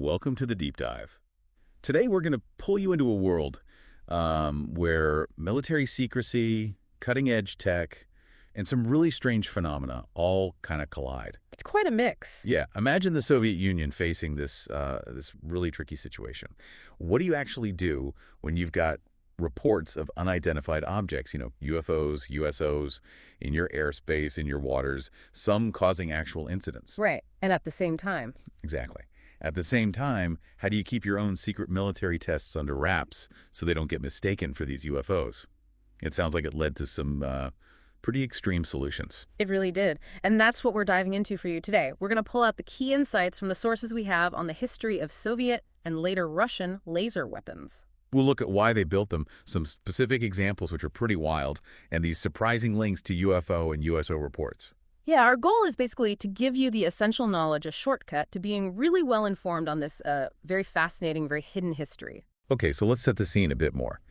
Welcome to the Deep Dive. Today we're going to pull you into a world where military secrecy, cutting-edge tech, and some really strange phenomena all kind of collide. It's quite a mix. Yeah, imagine the Soviet Union facing this really tricky situation. What do you actually do when you've got reports of unidentified objects, UFOs, USOs, in your airspace, in your waters, some causing actual incidents? Right. And at the same time. Exactly. At the same time, how do you keep your own secret military tests under wraps so they don't get mistaken for these UFOs? It sounds like it led to some pretty extreme solutions. It really did. And that's what we're diving into for you today. We're going to pull out the key insights from the sources we have on the history of Soviet and later Russian laser weapons. We'll look at why they built them, some specific examples which are pretty wild, and these surprising links to UFO and USO reports. Yeah, our goal is basically to give you the essential knowledge, a shortcut to being really well informed on this very fascinating, very hidden history. Okay, so let's set the scene a bit more.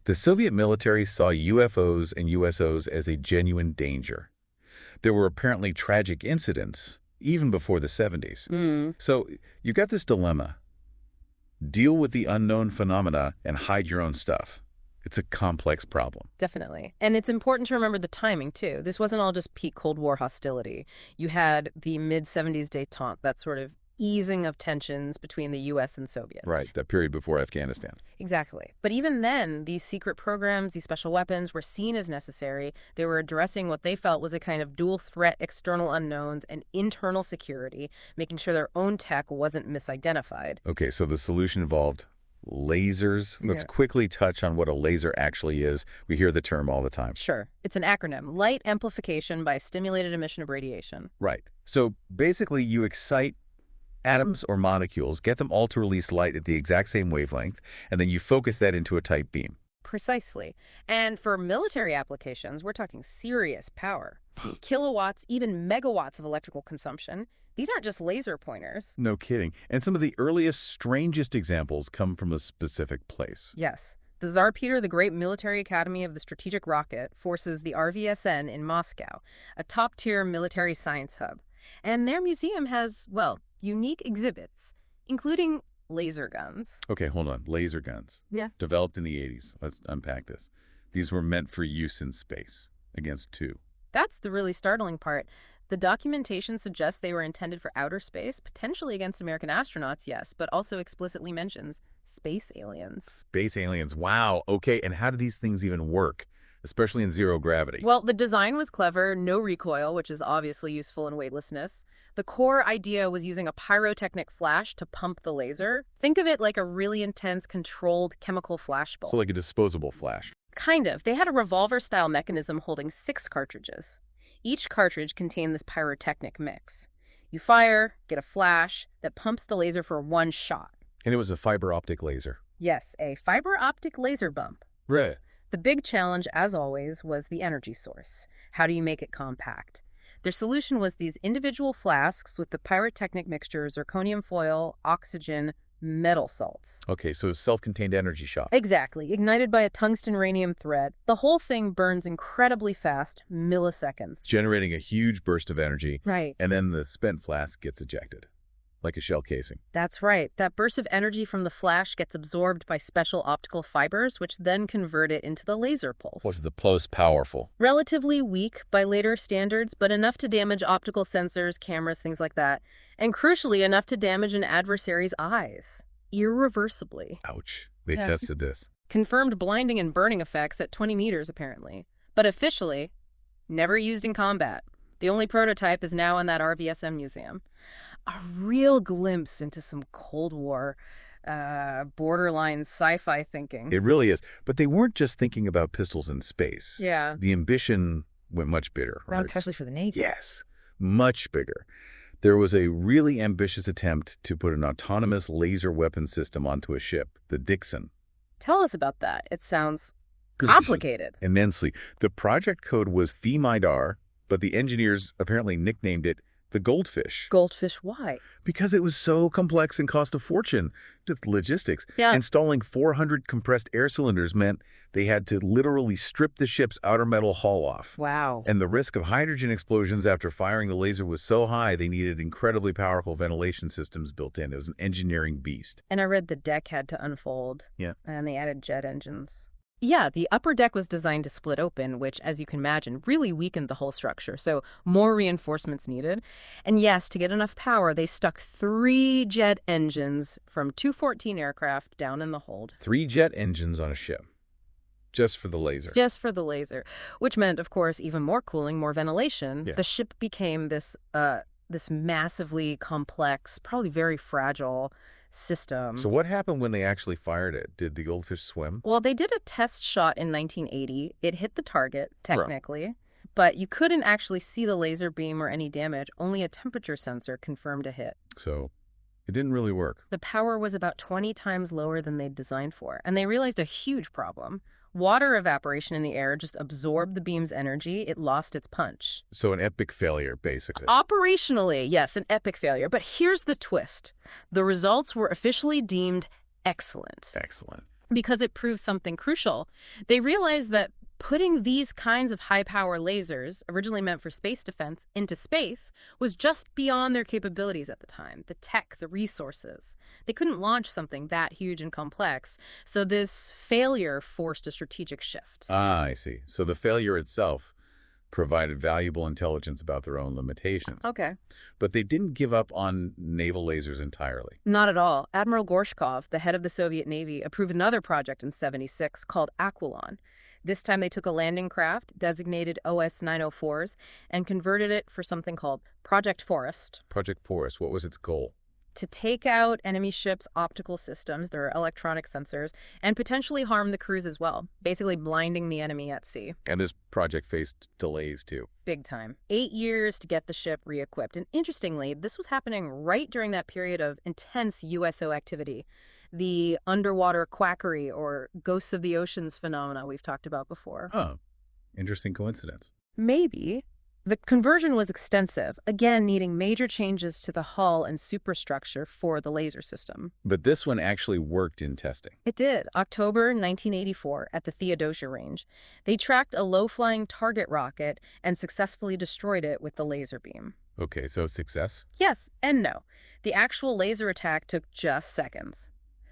The Soviet military saw UFOs and USOs as a genuine danger. There were apparently tragic incidents, even before the 70s. So you got this dilemma. Deal with the unknown phenomena and hide your own stuff. It's a complex problem. Definitely. And it's important to remember the timing, too. This wasn't all just peak Cold War hostility. You had the mid-70s détente, that sort of easing of tensions between the U.S. and Soviets. Right, that period before Afghanistan. Exactly. But even then, these secret programs, these special weapons were seen as necessary. They were addressing what they felt was a kind of dual threat, external unknowns, and internal security, making sure their own tech wasn't misidentified. Okay, so the solution involved lasers. Let's quickly touch on what a laser actually is. We hear the term all the time. Sure. It's an acronym, light amplification by stimulated emission of radiation. Right. So basically you excite atoms or molecules, get them all to release light at the exact same wavelength, and then you focus that into a tight beam. Precisely. And for military applications, we're talking serious power. Kilowatts, even megawatts of electrical consumption. These aren't just laser pointers. No kidding. And some of the earliest, strangest examples come from a specific place. Yes. The Tsar Peter the Great Military Academy of the Strategic Rocket forces the RVSN in Moscow, a top-tier military science hub. And their museum has, well, unique exhibits, including laser guns. Okay, hold on. Laser guns. Yeah. Developed in the 80s. Let's unpack this. These were meant for use in space against two. That's the really startling part. The documentation suggests they were intended for outer space, potentially against American astronauts, yes, but also explicitly mentions space aliens. Space aliens. Wow. Okay, and how do these things even work, especially in zero gravity? Well, the design was clever, no recoil, which is obviously useful in weightlessness. The core idea was using a pyrotechnic flash to pump the laser. Think of it like a really intense, controlled chemical flashbulb. So like a disposable flash. Kind of. They had a revolver-style mechanism holding 6 cartridges. Each cartridge contained this pyrotechnic mix. You fire, get a flash that pumps the laser for one shot. And it was a fiber optic laser. Yes, a fiber optic laser bump. Right. The big challenge, as always, was the energy source. How do you make it compact? Their solution was these individual flasks with the pyrotechnic mixture, zirconium foil, oxygen, metal salts. Okay, so it's self-contained energy shock. Exactly. Ignited by a tungsten radium thread. The whole thing burns incredibly fast, milliseconds. Generating a huge burst of energy. Right. And then the spent flask gets ejected, like a shell casing. That's right. That burst of energy from the flash gets absorbed by special optical fibers, which then convert it into the laser pulse. Was the pulse powerful? Relatively weak by later standards, but enough to damage optical sensors, cameras, things like that. And crucially, enough to damage an adversary's eyes. Irreversibly. Ouch. They tested this. Confirmed blinding and burning effects at 20 meters, apparently. But officially, never used in combat. The only prototype is now in that RVSM museum. A real glimpse into some Cold War, borderline sci-fi thinking. It really is. But they weren't just thinking about pistols in space. Yeah. The ambition went much bigger. Right? Especially for the Navy. Yes, much bigger. There was a really ambitious attempt to put an autonomous laser weapon system onto a ship, the Dixon. Tell us about that. It sounds complicated. Immensely. The project code was Themidar, but the engineers apparently nicknamed it The goldfish. Goldfish, why? Because it was so complex and cost a fortune. Just logistics. Yeah. Installing 400 compressed air cylinders meant they had to literally strip the ship's outer metal hull off. Wow. And the risk of hydrogen explosions after firing the laser was so high, they needed incredibly powerful ventilation systems built in. It was an engineering beast. And I read the deck had to unfold. Yeah. And they added jet engines. Yeah, the upper deck was designed to split open, which, as you can imagine, really weakened the whole structure, so more reinforcements needed. And yes, to get enough power, they stuck 3 jet engines from 214 aircraft down in the hold. 3 jet engines on a ship. Just for the laser. Just for the laser, which meant, of course, even more cooling, more ventilation. Yeah. The ship became this massively complex, probably very fragile system. So what happened when they actually fired it? Did the goldfish swim? Well, they did a test shot in 1980. It hit the target, technically, but you couldn't actually see the laser beam or any damage. Only a temperature sensor confirmed a hit. So it didn't really work. The power was about 20 times lower than they'd designed for, and they realized a huge problem. Water evaporation in the air just absorbed the beam's energy. It lost its punch. So an epic failure, basically. Operationally, yes, an epic failure. But here's the twist. The results were officially deemed excellent. Excellent. Because it proved something crucial. They realized that putting these kinds of high-power lasers, originally meant for space defense, into space was just beyond their capabilities at the time. The tech, the resources. They couldn't launch something that huge and complex, so this failure forced a strategic shift. Ah, I see. So the failure itself provided valuable intelligence about their own limitations. Okay. But they didn't give up on naval lasers entirely. Not at all. Admiral Gorshkov, the head of the Soviet Navy, approved another project in '76 called Aquilon. This time they took a landing craft, designated OS-904s, and converted it for something called Project Forest. Project Forest, what was its goal? To take out enemy ships' optical systems, their electronic sensors, and potentially harm the crews as well, basically blinding the enemy at sea. And this project faced delays, too. Big time. 8 years to get the ship re-equipped. And interestingly, this was happening right during that period of intense USO activity. The underwater quackery or ghosts of the oceans phenomena we've talked about before. Oh, interesting coincidence. Maybe. The conversion was extensive, again needing major changes to the hull and superstructure for the laser system. But this one actually worked in testing. It did. October 1984 at the Theodosia Range. They tracked a low-flying target rocket and successfully destroyed it with the laser beam. Okay, so success? Yes and no. The actual laser attack took just seconds.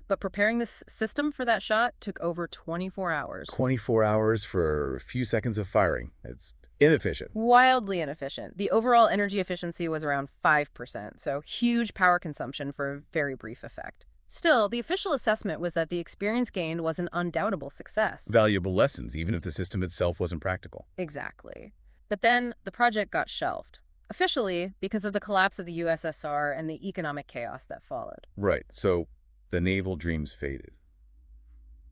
But preparing this system for that shot took over 24 hours. 24 hours for a few seconds of firing. It's inefficient. Wildly inefficient. The overall energy efficiency was around 5%, so huge power consumption for a very brief effect. Still, the official assessment was that the experience gained was an undoubtable success. Valuable lessons, even if the system itself wasn't practical. Exactly. But then the project got shelved. Officially, because of the collapse of the USSR and the economic chaos that followed. Right, so the naval dreams faded.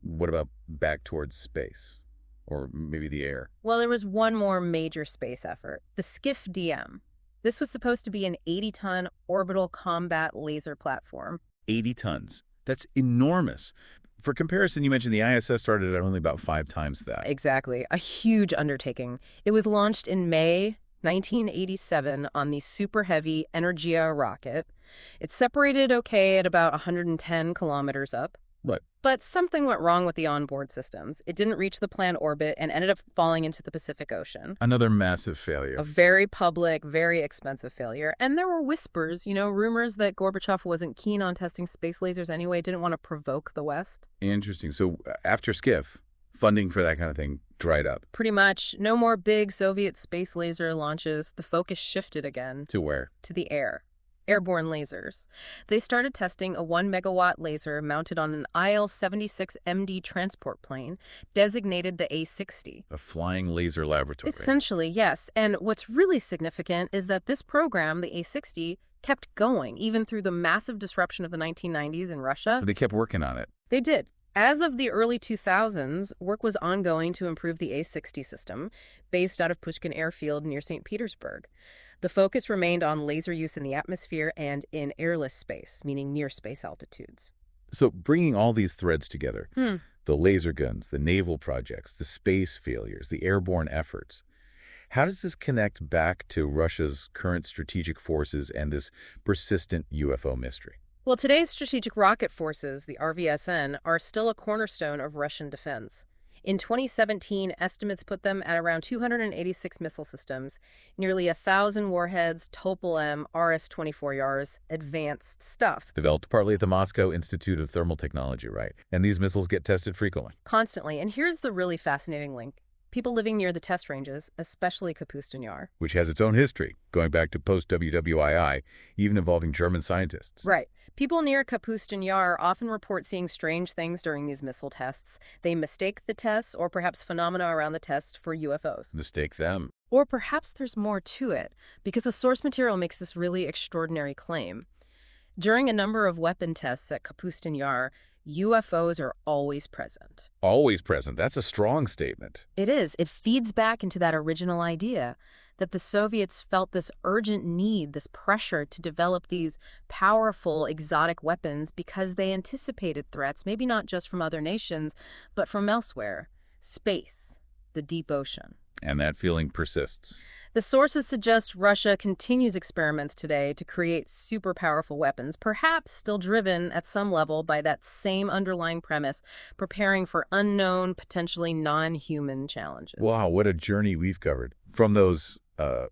What about back towards space? Or maybe the air? Well, there was one more major space effort, the Skiff DM. This was supposed to be an 80-ton orbital combat laser platform. 80 tons. That's enormous. For comparison, you mentioned the ISS started at only about 5 times that. Exactly. A huge undertaking. It was launched in May 1987 on the super heavy Energia rocket. It separated okay at about 110 kilometers up. Right. But something went wrong with the onboard systems. It didn't reach the planned orbit and ended up falling into the Pacific Ocean. Another massive failure. A very public, very expensive failure. And there were whispers, rumors that Gorbachev wasn't keen on testing space lasers anyway, didn't want to provoke the West. Interesting. So after Skiff, funding for that kind of thing dried up. Pretty much. No more big Soviet space laser launches. The focus shifted again. To where? To the air. Airborne lasers. They started testing a 1-megawatt laser mounted on an IL-76MD transport plane, designated the A-60. A flying laser laboratory. Essentially, yes. And what's really significant is that this program, the A-60, kept going, even through the massive disruption of the 1990s in Russia. They kept working on it. They did. As of the early 2000s, work was ongoing to improve the A-60 system, based out of Pushkin Airfield near St. Petersburg. The focus remained on laser use in the atmosphere and in airless space, meaning near space altitudes. So bringing all these threads together, the laser guns, the naval projects, the space failures, the airborne efforts, How does this connect back to Russia's current strategic forces and this persistent UFO mystery? Well, today's strategic rocket forces, the RVSN, are still a cornerstone of Russian defense. In 2017, estimates put them at around 286 missile systems, nearly 1,000 warheads, Topol-M, RS-24 Yars, advanced stuff. Developed partly at the Moscow Institute of Thermal Technology, right? And these missiles get tested frequently. Constantly. And here's the really fascinating link. People living near the test ranges, especially Kapustin Yar. Which has its own history, going back to post-WWII, even involving German scientists. Right. People near Kapustin Yar often report seeing strange things during these missile tests. They mistake the tests, or perhaps phenomena around the tests, for UFOs. Mistake them. Or perhaps there's more to it, because the source material makes this really extraordinary claim. During a number of weapon tests at Kapustin Yar, UFOs are always present. Always present. That's a strong statement. It is. It feeds back into that original idea that the Soviets felt this urgent need, this pressure to develop these powerful, exotic weapons because they anticipated threats, maybe not just from other nations, but from elsewhere. Space, the deep ocean. And that feeling persists. The sources suggest Russia continues experiments today to create super powerful weapons, perhaps still driven at some level by that same underlying premise, preparing for unknown, potentially non-human challenges. Wow, what a journey we've covered. From those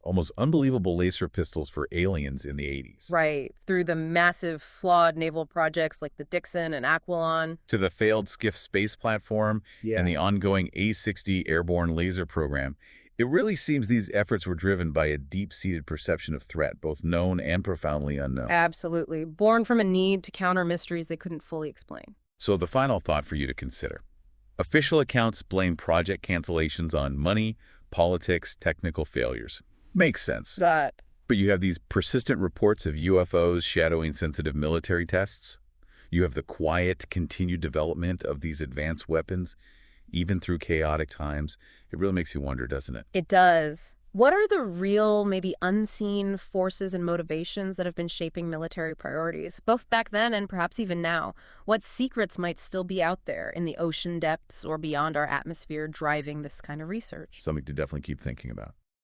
almost unbelievable laser pistols for aliens in the 80s. Right, through the massive, flawed naval projects like the Dixon and Aquilon. To the failed Skiff space platform and the ongoing A-60 airborne laser program. It really seems these efforts were driven by a deep-seated perception of threat, both known and profoundly unknown. Absolutely. Born from a need to counter mysteries they couldn't fully explain. So the final thought for you to consider. Official accounts blame project cancellations on money, politics, technical failures. Makes sense. But you have these persistent reports of UFOs shadowing sensitive military tests. You have the quiet, continued development of these advanced weapons, even through chaotic times. It really makes you wonder, doesn't it? it does. What are the real, maybe unseen forces and motivations that have been shaping military priorities, both back then and perhaps even now? What secrets might still be out there in the ocean depths or beyond our atmosphere driving this kind of research? Something to definitely keep thinking about.